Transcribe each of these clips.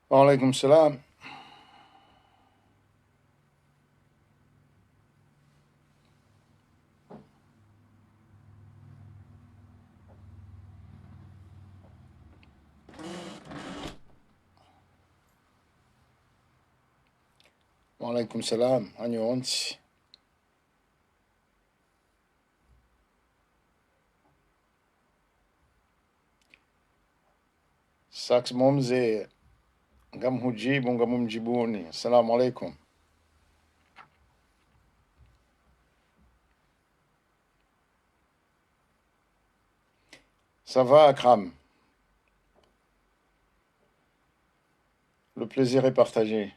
وعليكم السلام. وعليكم السلام. Hani onți. Sax momze ngam hujibu ngam mjibuni. Assalamu alaikum. Ça va, Akram? Le plaisir est partagé.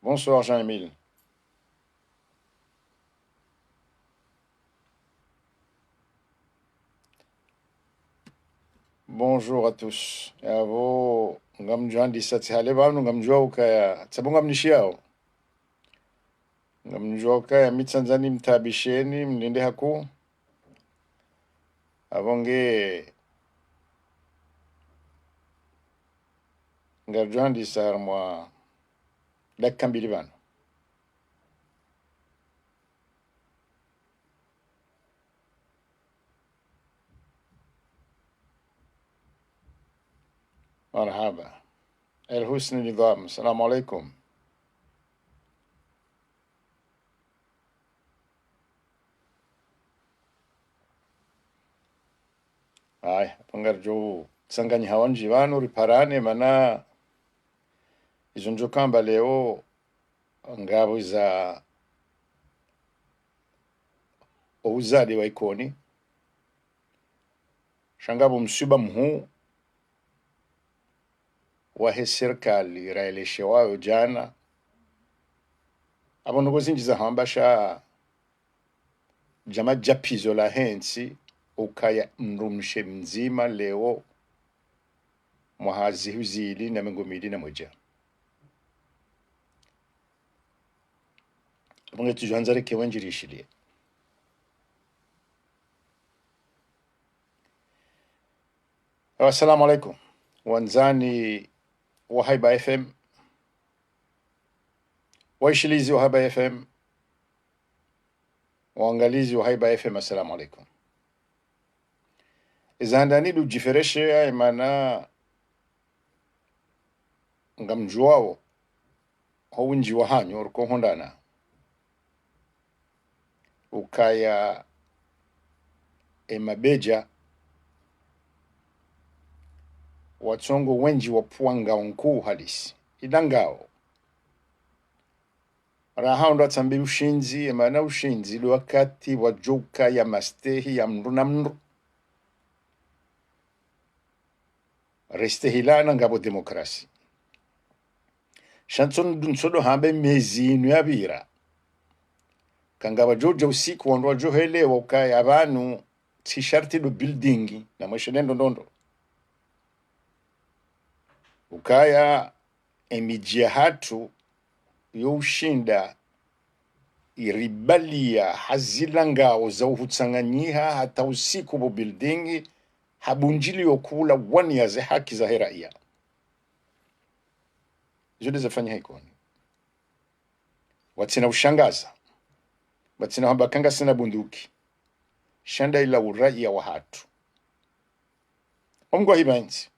Bonsoir, Jean-Émile. Bonjour à tous. Avo ngam juan di sati halebanu ngam jua ukaya. Tsabu ngam nishiao. Ngam jua ukaya mitsanzani mtabisheni mlinde haku. Avonge ngar juan di sar mwa dakkan bilibanu. مرحبا. الحسن نظام. السلام عليكم. Haya, pangarjo tsanganya hawanji vanu riparane mana izonjo kamba leo ngabo za ouzadi wa ikoni shangabo msiba mhu wahe serikali raeleshe wayo jana abo nuko zinjiza hambasha jama japizo la hensi ukaya mrumshe mzima leo mwahazi huzili na mengomili na moja abonge tujanzare kewanjirishilie. Assalamu alaikum wanzani wa Haiba FM, waishilizi wa Haiba FM, waangalizi wa Haiba FM, assalamu alaikum. Izandani du jifereshe ya imana ngamjuao hawunji wa hanyo urko hondana ukaya emabeja watsongo wenji wa puanga unkuu halisi idangao rahaunda tsambi ushinzi emana ushinzi lu wakati wa joka ya mastehi ya mndu na mndu restehilana ngabo demokrasi shanson dunsodo hambe mezinu ya bira kangaba jojo usiku wandwa johele wakaya abanu t-shirti do building na mweshenendo ndondo ukaya emijia hatu youshinda iribalia hazila ngao za uhutsanganyiha hata usiku bo building habunjili yokula wani ya ze haki za heraia jode zafanya haikoni watina ushangaza watina hambakanga sina bunduki shanda ila uraia wa hatu omgwa hibanzi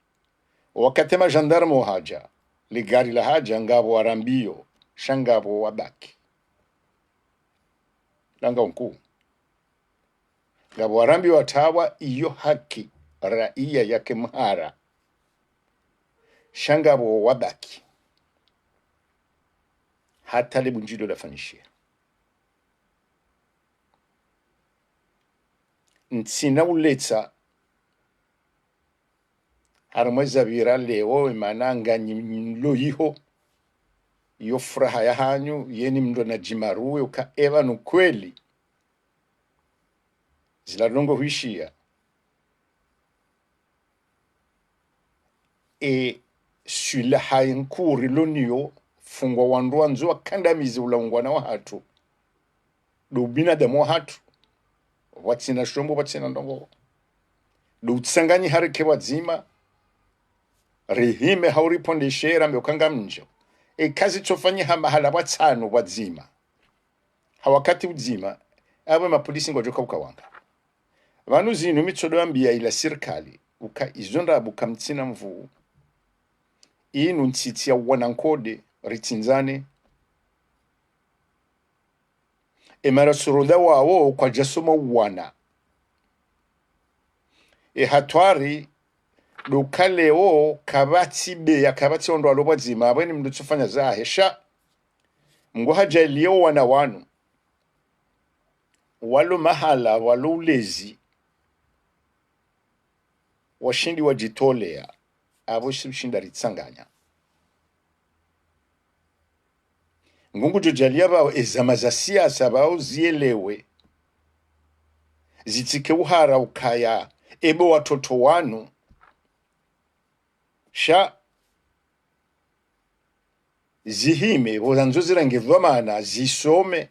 wakatema gendarme wa haja ligari la haja ngabo warambio shangabo wabaki langa unkuu ngabo warambi watawa iyo haki raia yake mhara shangabo wabaki hata libunjido lafanyishia ntsina uletsa haramweza vira leo imana nganyi loyiho yo furaha ya hanyu yeni mndo na jimaruwe uka eva nukweli ziladongo huishia sula hainkuri lonio fungwa wandua nzua kandamizi ulaungwana wa hatu do binadamu wa hatu watsina shombo watsina ndongo do utsanganyi harike wadzima rihime hauripondeshera mbeukanga mnjo kazi tofanya mahala watsano wadzima hawakati udzima abo mapolisi ngojoka ukawanga vanu zinu mitsodo ambia ila serikali uka izonda buka mtsina mvu inu ntsitsi ya wanankode ritsinzane emara suroda wawo kwa jasoma wana hatwari dukaleo kabati be ya kabati ondo aloba zima abweni mndu tsufanya zahesha mngu haja liyo wana wanu walo mahala walo ulezi washindi wajitolea abo shinda ritsanganya ngungu jojalia bao ezama za siasa bao zielewe zitike uhara ukaya ebo watoto wanu sha zihime wozanzo zirangirwa mana zisome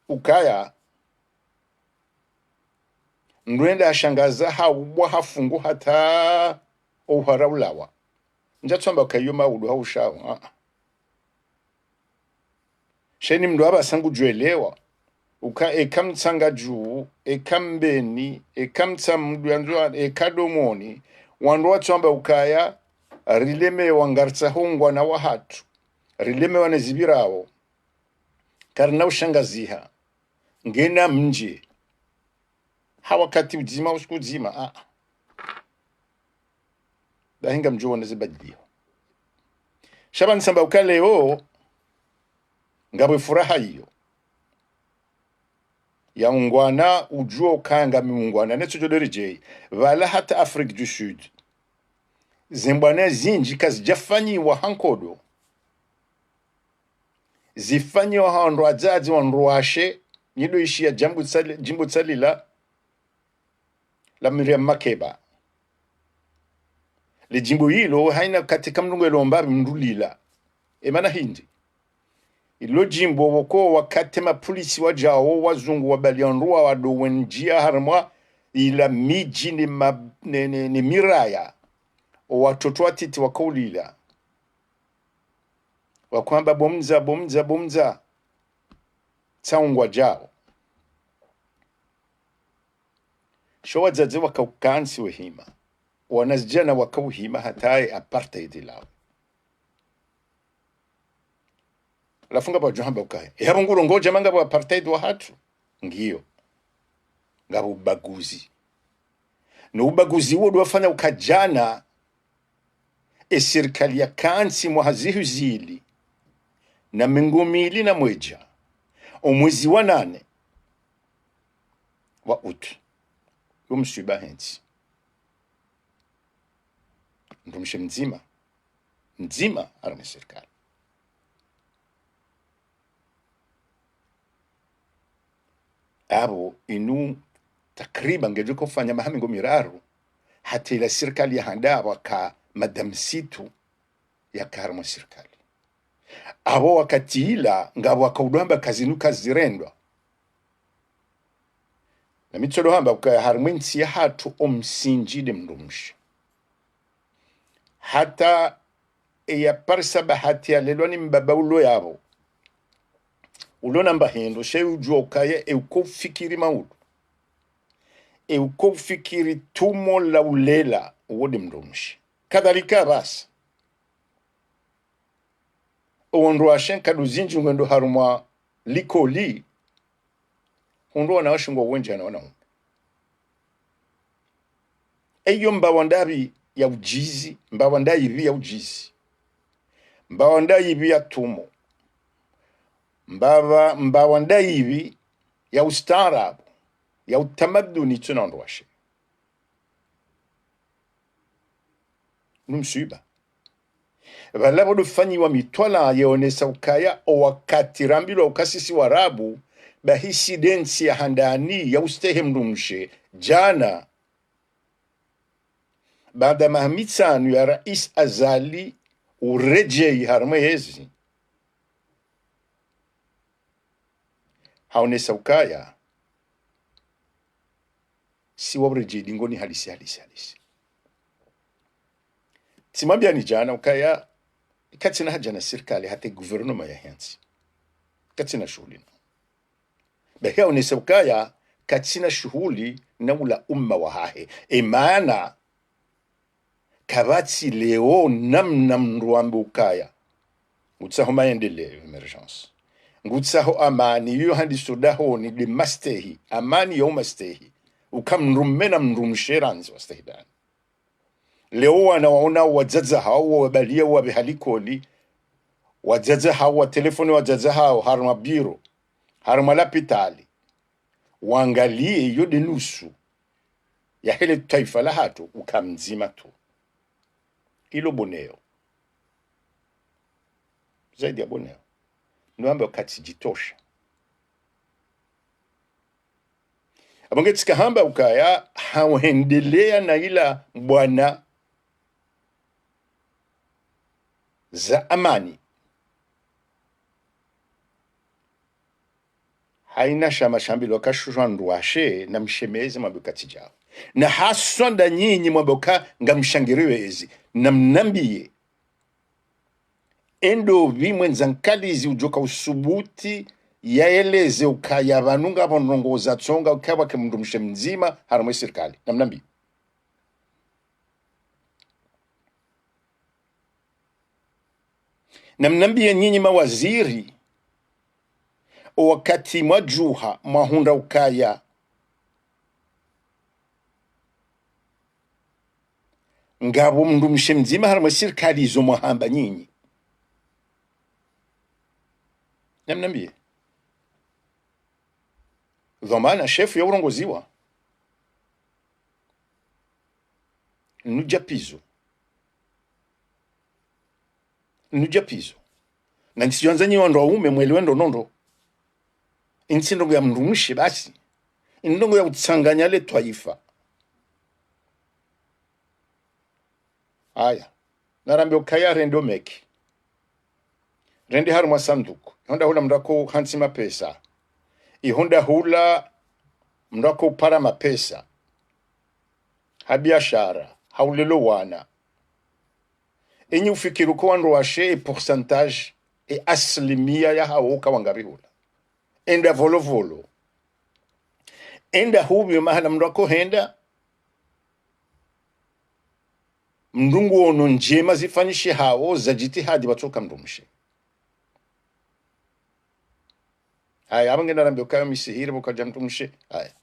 ukaya ndwenda ashangaza haubwa hafungu hata uhara ulawa njatsomba kayuma udu haushawa sheni mndu aba sangu juelewa uka ekamtsanga juu ekambeni ekamtsa mndu yanzwa ekadomoni wandu watsomba ukaya rileme wangartsa hongwa na wahatu rileme wanezibirawo karna ushangaziha ngena mnje hawakati udzima usikudzima dahinga mjo wanezibadiyo shaban samba ukaleo ngabwe furaha hiyo ya ungwana ujuo kanga miungwana neto jodori jay vala hata Afrique du Sud zimbwane zinji kazi jafanyi wa hankodo zifanyi wa hanro azazi wa nruashe nido ishi ya jimbo tsalila la Miriam Makeba le jimbo hilo haina katika mnungo lombabi mndulila emana hindi ilo jimbo woko wakati mapolisi wajao wazungu wabalianrua wadowenjia harmwa ila miji ni miraya watoto watiti wakaulila wakwamba bomza tsaungwa jao sho wazazi wakaukansi wehima wanazijana wakauhima hataye apartheid lao lafunga pa johamba ukaya yabo nguro ngoja manga ba apartheid wa hatu ngiyo ngabo ubaguzi no ubaguzi wo wafanya ukajana serikali ya kansi mwahazihu zili na mingumili na mweja omwezi wa 8 wa utu umshiba hensi ndumshe mzima arme serikali abo inu takriban ngejo kufanya mahamingo miraru hata ila serikali ya handa waka madam situ ya karma serikali abo wakati ila ngabo wakaudamba kazinuka zirendwa na mitsolo hamba kwa harmwensi ya hatu omsinjide mndumshi hata ya parsa bahati ya lelwani mbaba ulo yabo ulo namba hendo she ujua ukaya uko fikiri maudu uko fikiri tumo la ulela uwode mndumshi kadhalika basi uondu ashen kaduzinji ngendo harumwa likoli undo wanawashingwa uwenja na wana eyo mbawandabi ya ujizi mbawandabi ya ujizi mbawandabi ya tumo mbawandabi ya ustaarabu ya utamaduni tunando washe numshiba valabo dufanyi wa mitwala yeonesa ukaya o wakati rambilo ukasisi warabu bahisi densi ya handani ya ustehe mnumshe jana baada mahamitsanu ya rais azali urejei harmehezi haonesa ukaya si wabrejei dingoni halisi simambia ni jana ukaya katina haja na serikali hata guvernoma ya hensi katina shughuli behea unese ukaya katina shughuli na ula umma wa hahe maana kabati leo namna mruambu ukaya ngutsaho maendeleo emergence ngutsaho amani yo handi sodaho ni de mastehi amani yo mastehi ukamrumena mrumsheranzi wastahidani leo wanaona wazaza hao wabalia wabihalikoli wazaza hao wa telefoni wazaza hao harma biro harma lapitali waangalie yode nusu ya hele taifa la hatu ukamzima tu ilo boneo zaidi ya boneo nuambe wakati jitosha abangetika hamba ukaya hawendelea na ila bwana za amani haina shama shambilo wakashurandwashe na mshemeze mabukati jao na haswanda nyinyi mwaboka ngamshangiriwezi na mnambie endo vimwe nzankalizi ujoka usubuti yaeleze ukaya vanunga vonongoza tsonga ukaba ke mndu mzima haramwe serikali na mnambie na mnambie nyinyi mawaziri wakati mwajuha mwahunda ukaya ngabo mndu mzima haramwe serikali izo mwahamba nyinyi na mnambie dhamana shefu ya urongoziwa nujapizo na nisianza nyi wando ume mweli wendo nondo insi ndongo ya mrumushi basi ndongo ya utsanganya le taifa aya narambe ukaya rendo meki rende haru masanduku honda hula mdako hansi mapesa ihonda hula mdako para mapesa habiashara haulelo wana enyi ufikiru kwa wando washe pourcentage asilimia ya hawoka wangabi hula enda volo enda hubi mahala mdako henda mndungu ono njema zifanyishe hao za jitihadi watoka mdumshe haya abange narambe ukaya misihiri bokaja mdumshe haya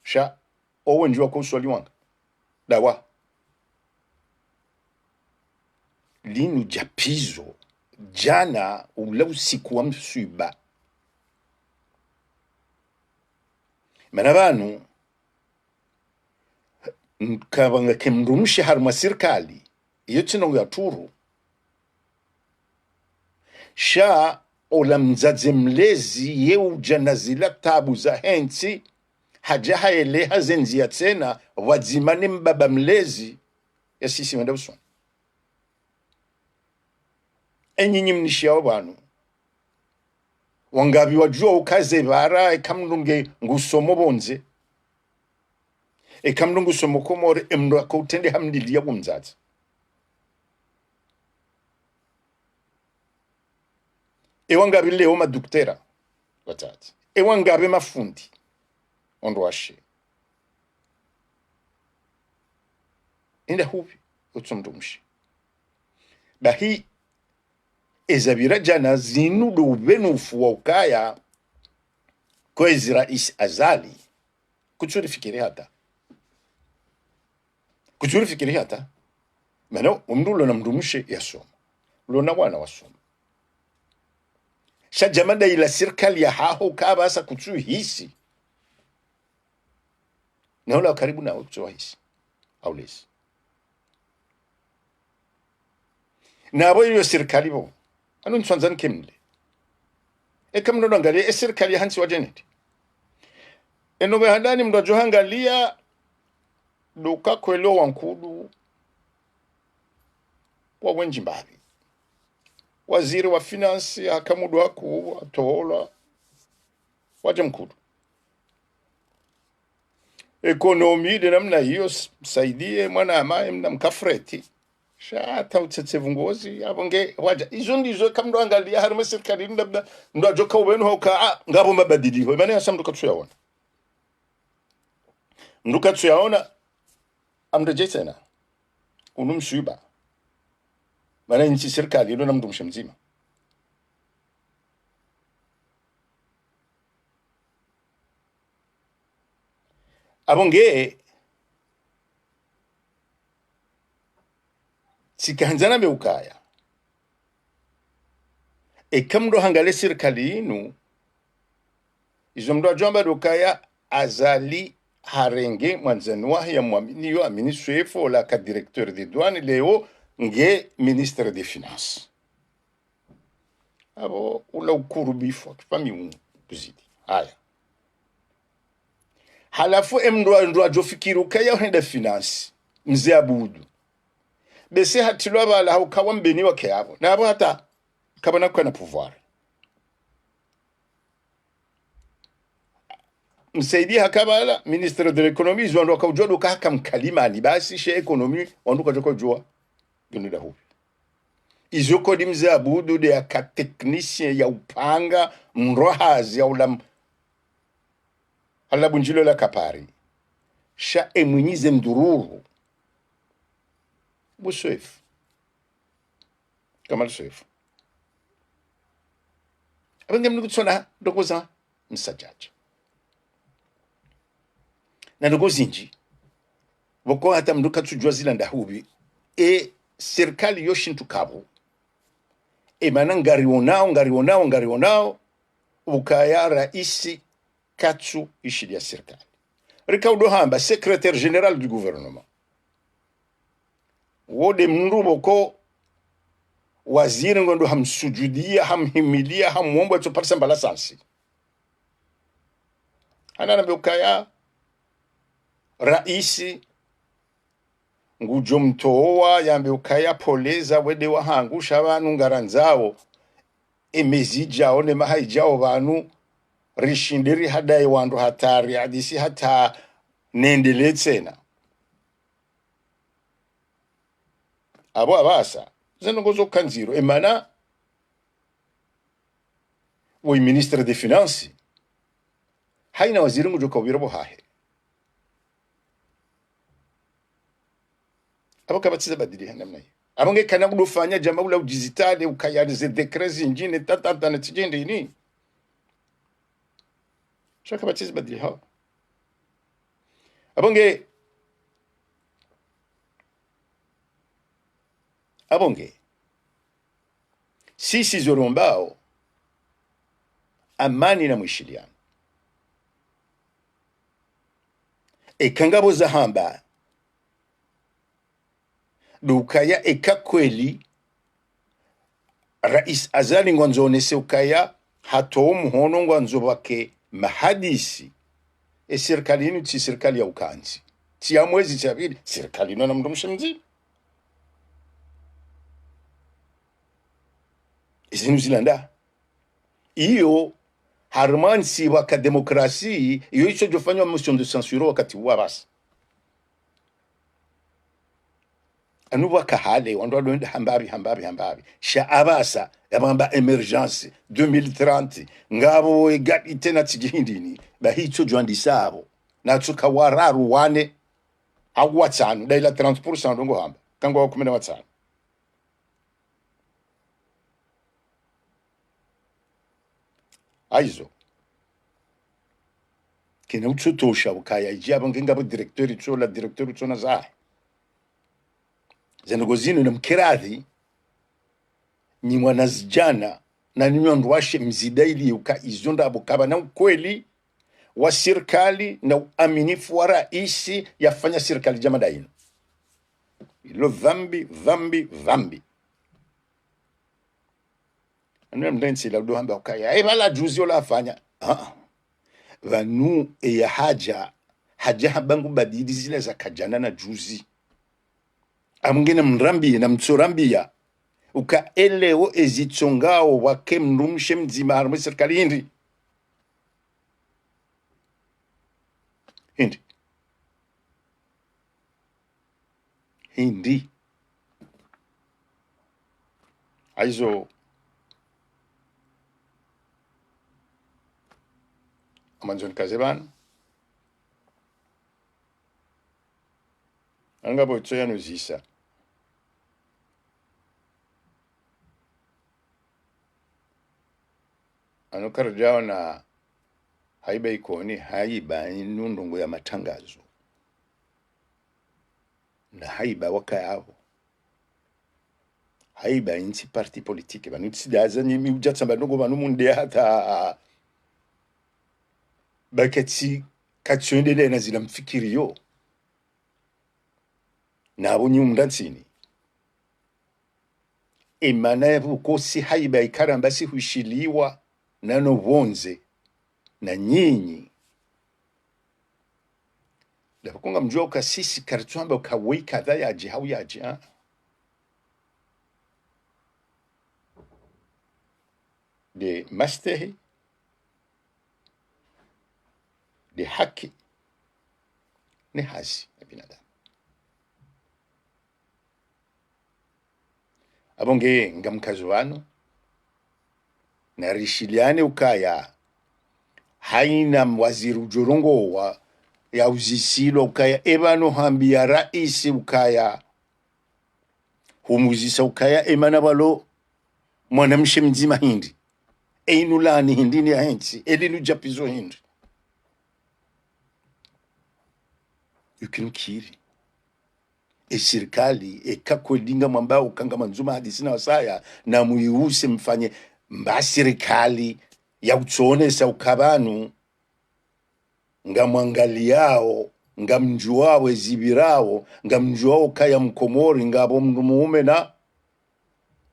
sha owe njua kwa uswali wanga dawa linu japizo jana ula usiku wa msuiba mana banu kabanga kemrumshi harma serikali iyo tinongo ya turu sha ola mzaze mlezi yeu janazila tabu za hensi haja haele hazenzi ya tena wadzimane mbaba mlezi ya sisi wenda uswa enyinyi mnishiao banu wangabi wajua ukaze bara ekamnunge ngusomo bonze ekamnungu somo komore emndo akutende hamdilia bumzazi ewangabi leo maduktera watati ewangabi mafundi ondwashe enda hubi utsumdumshi bahi ezabira jana zinu do benufu wa ukaya kwezi rais azali kuchuri fikiri hata mano umdulo na mdumushe yasoma lona wana wasoma shajamada ila serikali ya haho kabasa kuchu hisi na ula karibu na kuchu hisi au lesi na abo iyo serikali bo anu nswanzani kemle kamno nangalia serikali hansi wa jeneti enobe handani mdo johangalia duka kwelo wankudu wa wenji mbali waziri wa finance akamudu haku atola waje mkudu ekonomi de namna hiyo saidie mwana amaye mna mkafreti Shata utsetse vungozi abonge waja izo ndizo kamdo angalia harimo serikali ndabda ndo ajoka ubenu hoka ngabo mabadiliho imani yasa mduka tuyaona mduka tuyaona amreje tena unumshuba maana nchi serikali ndo namdumsha mzima abonge sikanzana meukaya ekamdo hangale serikali inu izo mdo ajomba dokaya azali harenge mwanzanwa ya mwaminiyo amini swefo la ka directeur des douanes leo nge ministre des finances abo ula ukurubifwa kifami kuzidi haya halafu ndo ajofikiru kaya henda finance mzee abudu bese hatilwa bala haukawa mbeni wake yabo nabo hata kabana kwa na pouvoir msaidi hakabala ministre de l'économie zondo kaujwa kaka mkalima ni basi she economie onduka joko jua gunida hubi izoko dimze abudu de aka technicien ya upanga mrohazi ya ulam ala bunjilo la kapari sha emwinyize mdururu buswef kamal swef abenge mnukutsona dokoza msajaji na dokozinji boko hata mnuka tujua zila ndahubi serikali yoshintu kabo mana ngarionao ukaya raisi katsu ishidi ya serikali Ricaudo Hamba secrétaire général du gouvernement wode mndubo ko waziri ngondo hamsujudia hamhimilia hamwomba tupatisa mbala sansi anana beukaya raisi ngujo mtoa yambe ukaya poleza wede wahangusha abantu ngaranzao emezijao ne mahaijao banu rishindiri hadai wandu hatari hadisi hata nendele tena abo abasa zenongozo kanziro emana wo ministre des finances haina waziri ngujo kawirabo hahe abo kabatiza badili namna hiyo abonge kana kudufanya jamaa ula digitale ukayarize decrets injine tata na tijende ini shaka batiza badili ha abonge sisi zorombao amani na mwishiliano ekangabo za hamba dukaya ekakweli rais azali ngwanzonese ukaya hato muhono ngwanzo wake mahadisi serikali inu ti serikali ya ukanzi ti ya mwezi chabili serikali inu na mdomshe mzima New Zealand iyo harmansi waka demokrasi iyo icho jofanywa motion de censure wakati wa basi anu waka hale wando ndo hambabi sha abasa yabamba emergence 2030 ngabo egati tena tsigindini ba hicho jwandisabo na tsuka wararu wane agwatsanu daila 30% ndongo hamba kangwa 15 aizo kina ututosha ukaya ijaba ngengabo directeur chola directeur chona za zenogozino na mkiradhi ni mwanazijana na niyo ndwashe mzidaili uka izonda abukaba na ukweli wa serikali na uaminifu wa raisi yafanya serikali jamada ino ilo dhambi anu mdensi la udo hamba ukaya bala juzi ola afanya vanu ya haja bangu badidi zile za kajana na juzi amngene mrambi na mtsorambia uka eleo ezitsongao wake mnumshe mzima harimo serikali hindi aizo amanzoni kazebana angabo tsoya no zisa anokarjao na haiba ikoni haiba inundungu ya matangazo na haiba wakayavo haiba inti parti politike vanu tsidaza nyimi ujatsamba ndogo vanu munde hata bakati katswendele na zila mfikirio na abo nyumdansini imana vukosi haiba ikaramba si hushiliwa nano vonze na nyinyi lakunga mjua ukasisi karituamba ukawei kadha yaji hau yaji de mastehi de haki ni hazi ya binadamu abonge ngamkazi wanu na rishiliane ukaya haina waziri ujorongo wa ya uzisilo ukaya ebano hambia raisi ukaya humuzisa ukaya emana balo mwanamshe mzima hindi einulani hindi ni ahensi elilu japizo hindi yukinukiri serikali ekakwelinga mwambao kanga manzuma hadisina wasaya na muiuse mfanye mba serikali ya utsonesa ukabanu nga mwangaliao nga mjuao ezibirao nga mjuao kaya mkomori nga abo mnumuume na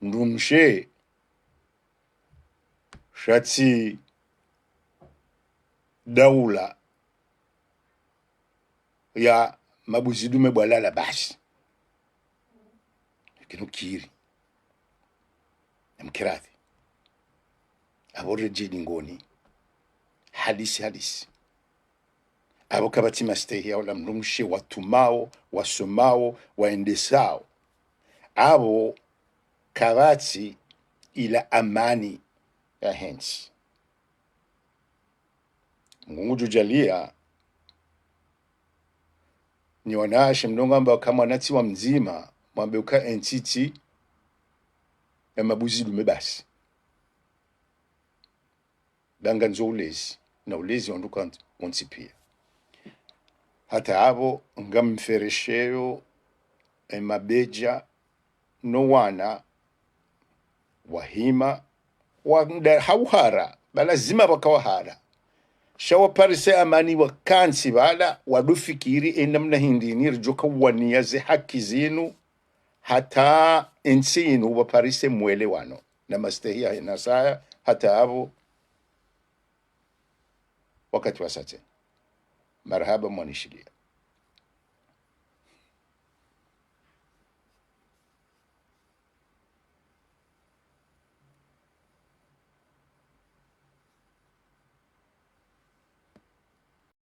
ndumshe shati daula ya mabuzidume bwalala basi kinukiri mkirathi aborejini ngoni hadisi abo kabati mastehi au lamnumshe watumao wasomao waendesao abo kabati ila amani ya hensi Mungu jujalia ni wanashe mnongamba kama nati wa mzima mwambe uka entity ya mabuzi dume basi danga nzo ulezi na ulezi wanduka ontipia hata abo ngamferesheo mabeja no wana wahima wanda hauhara balazima bakawahara shawa parise amani wakansi bala wadufikiri enamna hindini rjoka wania ze haki zinu hata ensinu wa parise mwele wano na mastehia nasaya hata abo wakati wasate marhaba mwanishilia